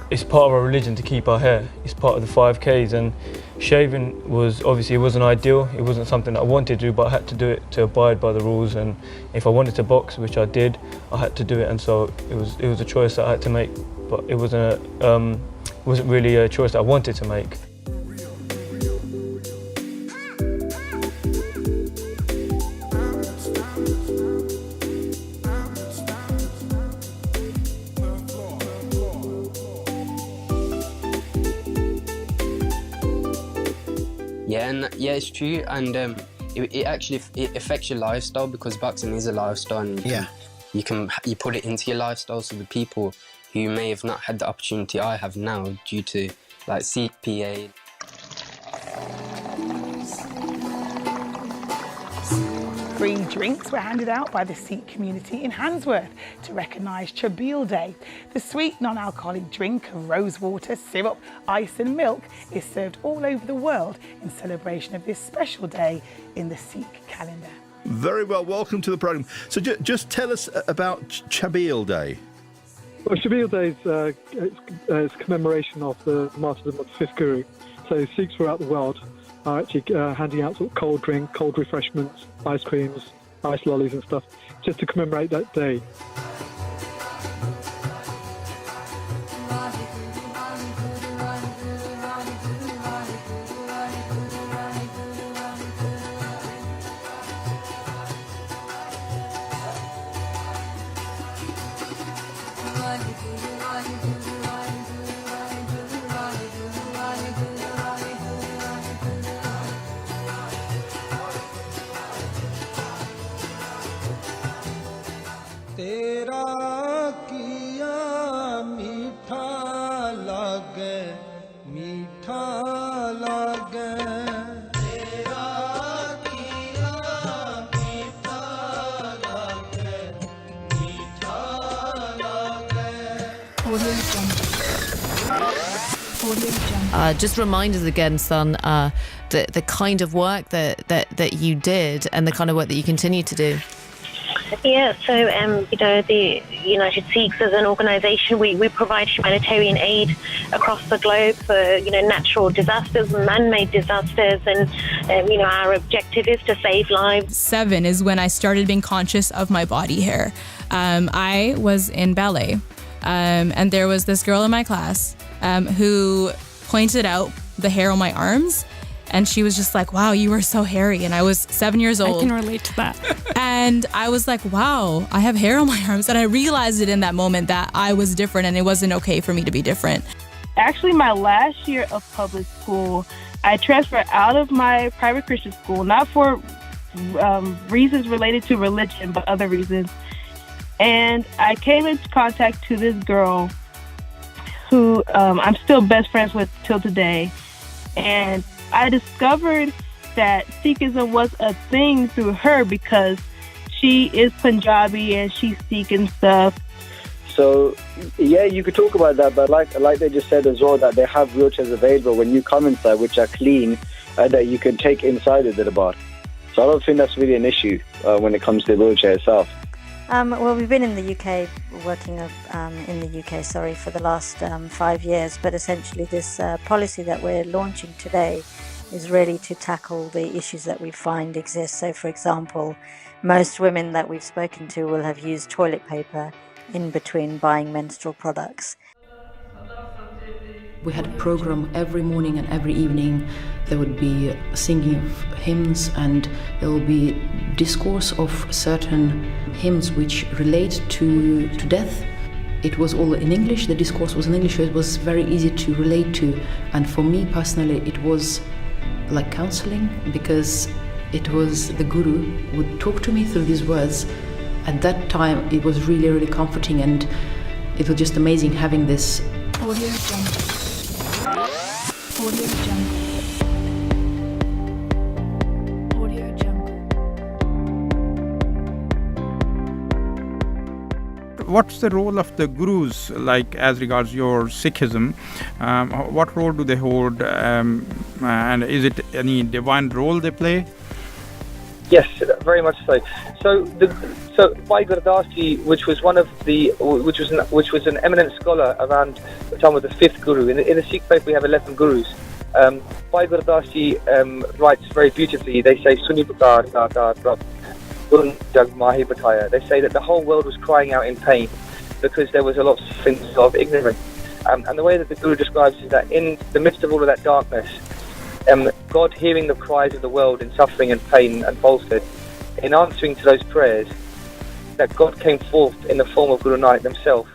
It's part of our religion to keep our hair. It's part of the 5Ks, and shaving was obviously, it wasn't ideal. It wasn't something that I wanted to do, but I had to do it to abide by the rules. And if I wanted to box, which I did, I had to do it. And so it was a choice that I had to make, but it wasn't really a choice that I wanted to make. Yeah, it's true, and it actually affects your lifestyle, because boxing is a lifestyle, and you put it into your lifestyle. So the people who may have not had the opportunity I have now due to like Sikh PA. Free drinks were handed out by the Sikh community in Handsworth to recognise Chabil Day. The sweet non-alcoholic drink of rose water, syrup, ice and milk is served all over the world in celebration of this special day in the Sikh calendar. Very well, welcome to the programme. So just tell us about Chabil Day. Well, Chabil Day is a commemoration of the martyrdom of the fifth Guru. So Sikhs throughout the world are actually handing out sort of cold drink, cold refreshments, ice creams, ice lollies and stuff, just to commemorate that day. Just remind us again, son, the kind of work that you did and the kind of work that you continue to do. Yeah, so, the United Sikhs as an organisation, we provide humanitarian aid across the globe for, natural disasters and man-made disasters, and, our objective is to save lives. 7 is when I started being conscious of my body hair. I was in ballet, and there was this girl in my class who pointed out the hair on my arms, and she was just like, wow, you are so hairy. And I was 7 years old. I can relate to that. And I was like, wow, I have hair on my arms. And I realized it in that moment that I was different and it wasn't okay for me to be different. Actually, my last year of public school, I transferred out of my private Christian school, not for reasons related to religion, but other reasons. And I came into contact to this girl who I'm still best friends with till today. And I discovered that Sikhism was a thing through her, because she is Punjabi and she's Sikh and stuff. So, yeah, you could talk about that, but like they just said as well, that they have wheelchairs available when you come inside, which are clean, that you can take inside of the bar. So I don't think that's really an issue when it comes to the wheelchair itself. Well, we've been in the UK, working in the UK, for the last 5 years, but essentially this policy that we're launching today is really to tackle the issues that we find exist. So, for example, most women that we've spoken to will have used toilet paper in between buying menstrual products. We had a program every morning and every evening. There would be singing of hymns, and there will be discourse of certain hymns which relate to death. It was all in English, the discourse was in English, so it was very easy to relate to. And for me personally, it was like counseling, because it was the Guru would talk to me through these words. At that time, it was really, really comforting, and it was just amazing having this. Audio Jungle. Audio Jungle. Audio Jungle. what's the role of the gurus, like as regards your Sikhism? What role do they hold, and is it any divine role they play? Yes, very much so. So Bhai Gurdas Ji, which was an eminent scholar around the time of the 5th Guru. In the Sikh faith, we have 11 gurus. Bhai Gurdas Ji writes very beautifully. They say, Suni Pukar Data Prabh Gun Jag Mahi Bataya. They say that the whole world was crying out in pain because there was a lot of ignorance. And the way that the Guru describes is that in the midst of all of that darkness, God, hearing the cries of the world in suffering and pain and falsehood, in answering to those prayers, that God came forth in the form of Guru Nanak himself.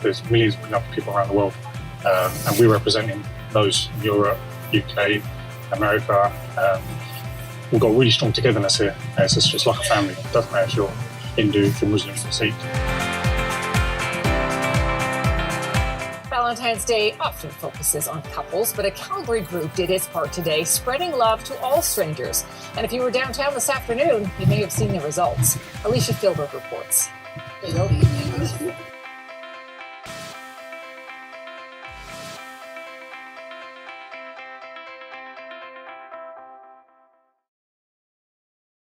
There's millions of young people around the world, and we're representing those in Europe, UK, America. We've got really strong togetherness here. It's just like a family. It doesn't matter if you're Hindu, if you're Muslim, if you're Sikh. Valentine's Day often focuses on couples, but a Calgary group did its part today, spreading love to all strangers. And if you were downtown this afternoon, you may have seen the results. Alicia Philbrook reports.